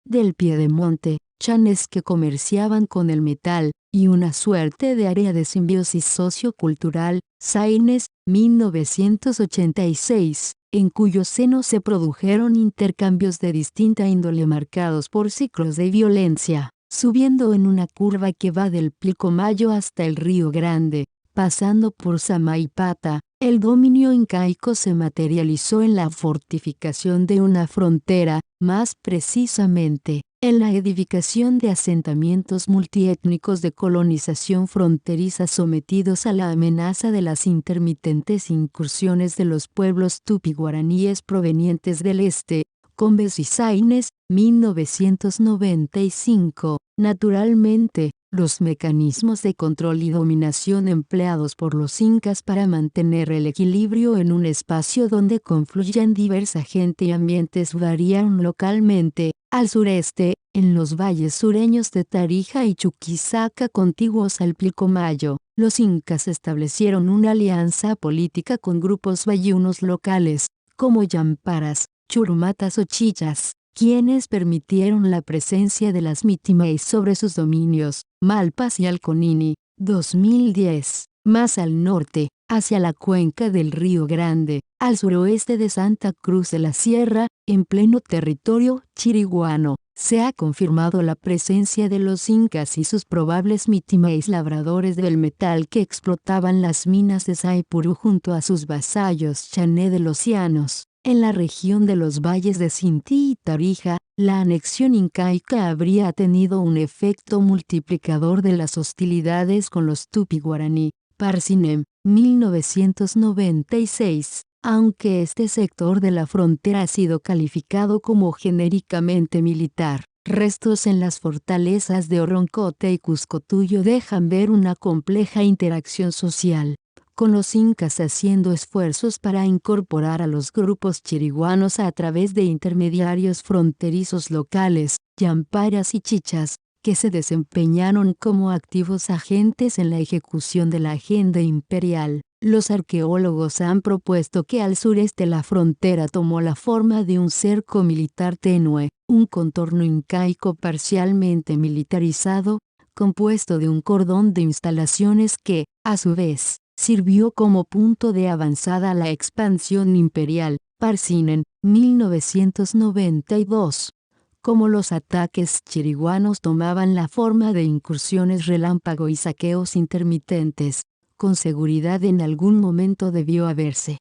del Piedemonte, chanes que comerciaban con el metal, y una suerte de área de simbiosis sociocultural. Sáenz, 1986, en cuyo seno se produjeron intercambios de distinta índole marcados por ciclos de violencia, subiendo en una curva que va del Pilcomayo hasta el Río Grande, pasando por Samaipata. El dominio incaico se materializó en la fortificación de una frontera, más precisamente, en la edificación de asentamientos multiétnicos de colonización fronteriza sometidos a la amenaza de las intermitentes incursiones de los pueblos tupi-guaraníes provenientes del este. Combes y Sáenz, 1995. Naturalmente, los mecanismos de control y dominación empleados por los incas para mantener el equilibrio en un espacio donde confluyen diversa gente y ambientes variaron localmente. Al sureste, en los valles sureños de Tarija y Chuquisaca contiguos al Pilcomayo, los incas establecieron una alianza política con grupos bayunos locales, como Yamparas, Churumatas o Chillas, quienes permitieron la presencia de las mitimaes sobre sus dominios. Malpas y Alconini, 2010. Más al norte, hacia la cuenca del Río Grande, al suroeste de Santa Cruz de la Sierra, en pleno territorio chiriguano. Se ha confirmado la presencia de los incas y sus probables mitimaes labradores del metal que explotaban las minas de Saipuru junto a sus vasallos chané de los llanos. En la región de los valles de Sintí y Tarija, la anexión incaica habría tenido un efecto multiplicador de las hostilidades con los tupi-guaraní. Parsinem, 1996. Aunque este sector de la frontera ha sido calificado como genéricamente militar, restos en las fortalezas de Orroncote y Cuscotuyo dejan ver una compleja interacción social, con los incas haciendo esfuerzos para incorporar a los grupos chiriguanos a través de intermediarios fronterizos locales, yamparas y chichas, que se desempeñaron como activos agentes en la ejecución de la agenda imperial. Los arqueólogos han propuesto que al sureste la frontera tomó la forma de un cerco militar tenue, un contorno incaico parcialmente militarizado, compuesto de un cordón de instalaciones que, a su vez, sirvió como punto de avanzada a la expansión imperial. Parsinen, 1992. Como los ataques chiriguanos tomaban la forma de incursiones relámpago y saqueos intermitentes, con seguridad en algún momento debió haberse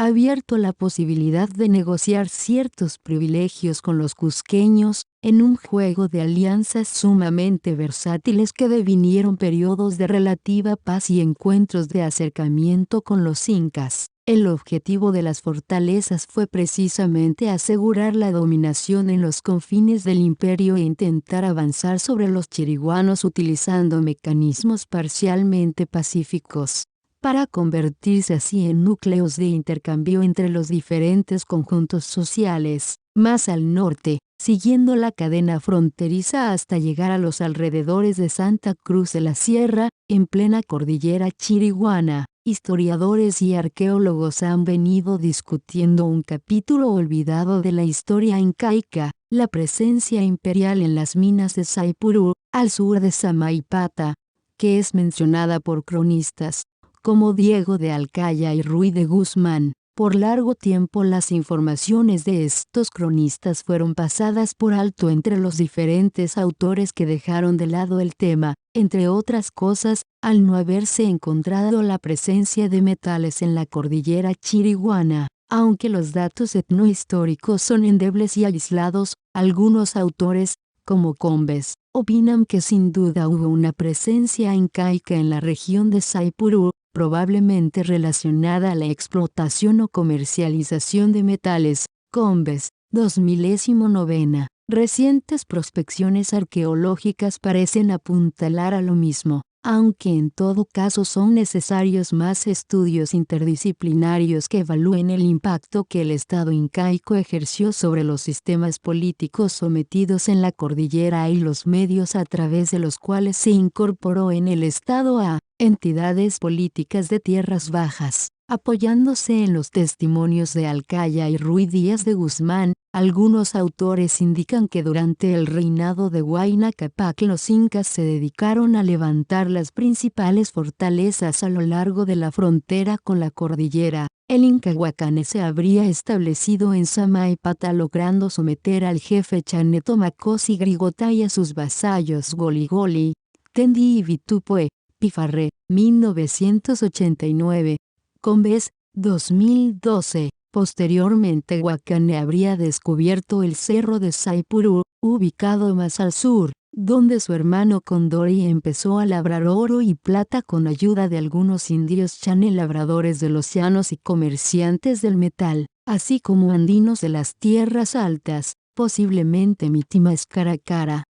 abierto la posibilidad de negociar ciertos privilegios con los cusqueños, en un juego de alianzas sumamente versátiles que devinieron periodos de relativa paz y encuentros de acercamiento con los incas. El objetivo de las fortalezas fue precisamente asegurar la dominación en los confines del imperio e intentar avanzar sobre los chiriguanos utilizando mecanismos parcialmente pacíficos, para convertirse así en núcleos de intercambio entre los diferentes conjuntos sociales. Más al norte, siguiendo la cadena fronteriza hasta llegar a los alrededores de Santa Cruz de la Sierra, en plena cordillera chiriguana, historiadores y arqueólogos han venido discutiendo un capítulo olvidado de la historia incaica, la presencia imperial en las minas de Saipuru, al sur de Samaipata, que es mencionada por cronistas como Diego de Alcaya y Ruy de Guzmán. Por largo tiempo las informaciones de estos cronistas fueron pasadas por alto entre los diferentes autores que dejaron de lado el tema, entre otras cosas, al no haberse encontrado la presencia de metales en la cordillera chiriguana. Aunque los datos etnohistóricos son endebles y aislados, algunos autores, como Combes, opinan que sin duda hubo una presencia incaica en la región de Saipuru, probablemente relacionada a la explotación o comercialización de metales. Combes, 2019. Recientes prospecciones arqueológicas parecen apuntalar a lo mismo, aunque en todo caso son necesarios más estudios interdisciplinarios que evalúen el impacto que el Estado incaico ejerció sobre los sistemas políticos sometidos en la cordillera y los medios a través de los cuales se incorporó en el Estado a entidades políticas de tierras bajas. Apoyándose en los testimonios de Alcaya y Ruy Díaz de Guzmán, algunos autores indican que durante el reinado de Huayna Cápac los incas se dedicaron a levantar las principales fortalezas a lo largo de la frontera con la cordillera. El inca Huacane se habría establecido en Samaipata logrando someter al jefe Chané Tomacos y Grigotá y a sus vasallos Goligoli, Tendi y Vitupue. Pifarré, 1989. Combes, 2012. Posteriormente Huacane habría descubierto el cerro de Saipuru, ubicado más al sur, donde su hermano Condori empezó a labrar oro y plata con ayuda de algunos indios chané labradores de los llanos y comerciantes del metal, así como andinos de las tierras altas, posiblemente Mitimaes Caracara.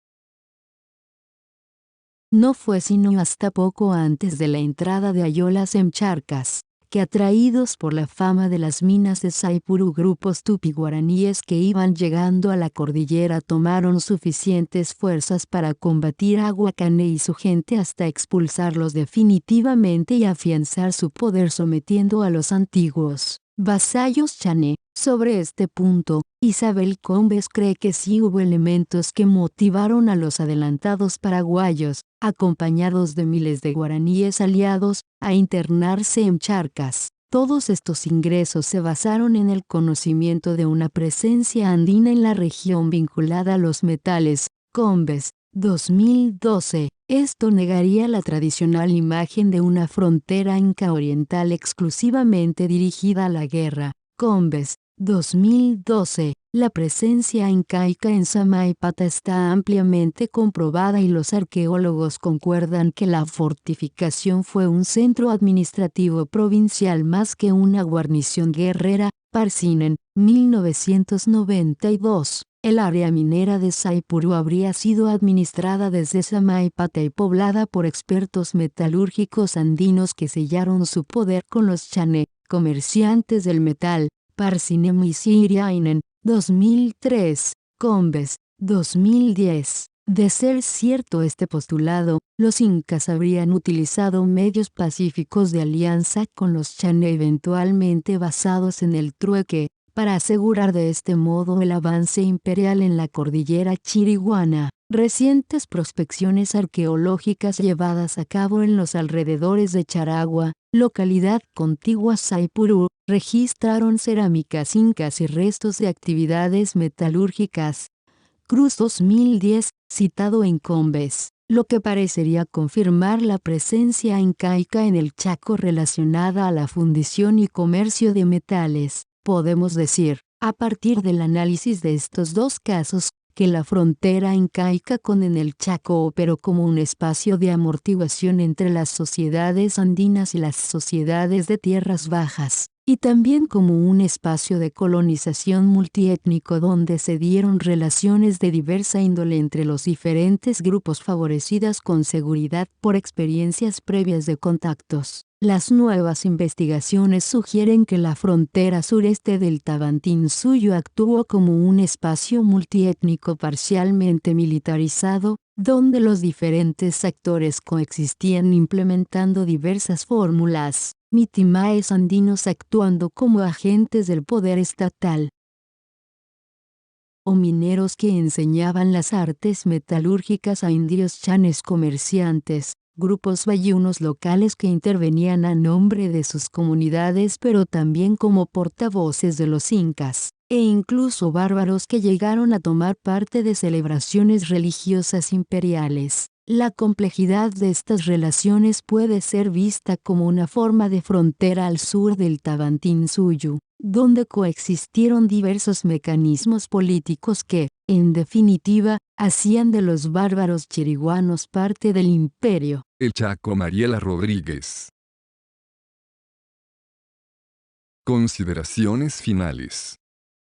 No fue sino hasta poco antes de la entrada de Ayolas en Charcas, que atraídos por la fama de las minas de Saipuru grupos tupi-guaraníes que iban llegando a la cordillera tomaron suficientes fuerzas para combatir a Huacane y su gente hasta expulsarlos definitivamente y afianzar su poder sometiendo a los antiguos vasallos chané, Sobre este punto, Isabel Combes cree que sí hubo elementos que motivaron a los adelantados paraguayos, acompañados de miles de guaraníes aliados, a internarse en Charcas. Todos estos ingresos se basaron en el conocimiento de una presencia andina en la región vinculada a los metales. Combes, 2012. Esto negaría la tradicional imagen de una frontera inca oriental exclusivamente dirigida a la guerra. Combes, 2012. La presencia incaica en Samaipata está ampliamente comprobada y los arqueólogos concuerdan que la fortificación fue un centro administrativo provincial más que una guarnición guerrera. Parsinen, 1992. El área minera de Saipuru habría sido administrada desde Samaipata y poblada por expertos metalúrgicos andinos que sellaron su poder con los chané, comerciantes del metal. Parsinen y Siriainen, 2003. Combes, 2010. De ser cierto este postulado, los incas habrían utilizado medios pacíficos de alianza con los chané eventualmente basados en el trueque, para asegurar de este modo el avance imperial en la cordillera chiriguana. Recientes prospecciones arqueológicas llevadas a cabo en los alrededores de Charagua, localidad contigua a Saipuru, registraron cerámicas incas y restos de actividades metalúrgicas. Cruz 2010, citado en Combes, lo que parecería confirmar la presencia incaica en el Chaco relacionada a la fundición y comercio de metales. Podemos decir, a partir del análisis de estos dos casos, que la frontera incaica con en el Chaco operó como un espacio de amortiguación entre las sociedades andinas y las sociedades de tierras bajas, y también como un espacio de colonización multiétnico donde se dieron relaciones de diversa índole entre los diferentes grupos favorecidas con seguridad por experiencias previas de contactos. Las nuevas investigaciones sugieren que la frontera sureste del Tavantinsuyo actuó como un espacio multiétnico parcialmente militarizado, donde los diferentes actores coexistían implementando diversas fórmulas, mitimaes andinos actuando como agentes del poder estatal, o mineros que enseñaban las artes metalúrgicas a indios chanes comerciantes, grupos bayunos locales que intervenían a nombre de sus comunidades pero también como portavoces de los incas, e incluso bárbaros que llegaron a tomar parte de celebraciones religiosas imperiales. La complejidad de estas relaciones puede ser vista como una forma de frontera al sur del Tavantinsuyo, donde coexistieron diversos mecanismos políticos que, en definitiva, hacían de los bárbaros chiriguanos parte del imperio. El Chaco. Mariela Rodríguez. Consideraciones finales.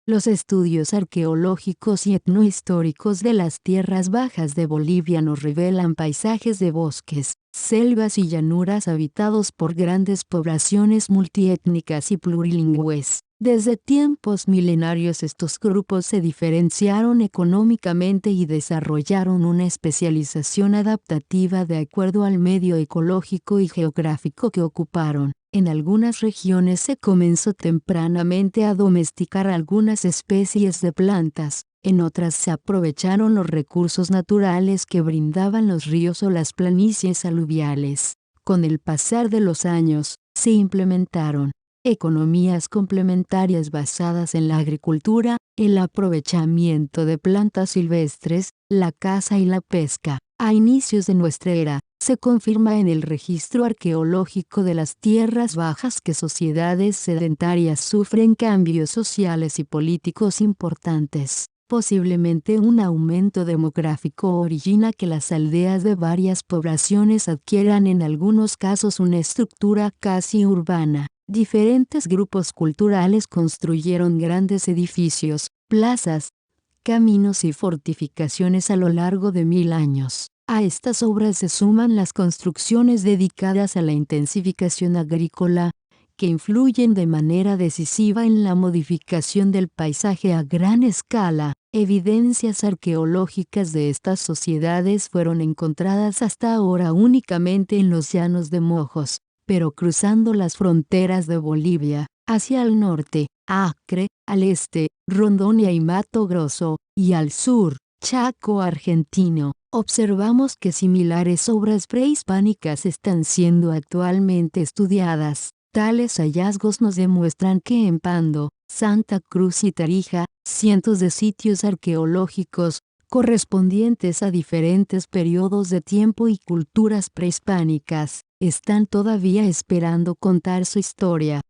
Los estudios arqueológicos y etnohistóricos de las tierras bajas de Bolivia nos revelan paisajes de bosques, selvas y llanuras habitados por grandes poblaciones multiétnicas y plurilingües. Desde tiempos milenarios estos grupos se diferenciaron económicamente y desarrollaron una especialización adaptativa de acuerdo al medio ecológico y geográfico que ocuparon. En algunas regiones se comenzó tempranamente a domesticar algunas especies de plantas, en otras se aprovecharon los recursos naturales que brindaban los ríos o las planicies aluviales. Con el pasar de los años, se implementaron economías complementarias basadas en la agricultura, el aprovechamiento de plantas silvestres, la caza y la pesca. A inicios de nuestra era, se confirma en el registro arqueológico de las tierras bajas que sociedades sedentarias sufren cambios sociales y políticos importantes. Posiblemente un aumento demográfico origina que las aldeas de varias poblaciones adquieran en algunos casos una estructura casi urbana. Diferentes grupos culturales construyeron grandes edificios, plazas, caminos y fortificaciones a lo largo de 1000 años. A estas obras se suman las construcciones dedicadas a la intensificación agrícola, que influyen de manera decisiva en la modificación del paisaje a gran escala. Evidencias arqueológicas de estas sociedades fueron encontradas hasta ahora únicamente en los llanos de Mojos, pero cruzando las fronteras de Bolivia, hacia el norte, Acre, al este, Rondônia y Mato Grosso, y al sur, Chaco argentino. Observamos que similares obras prehispánicas están siendo actualmente estudiadas. Tales hallazgos nos demuestran que en Pando, Santa Cruz y Tarija, cientos de sitios arqueológicos, correspondientes a diferentes periodos de tiempo y culturas prehispánicas, están todavía esperando contar su historia.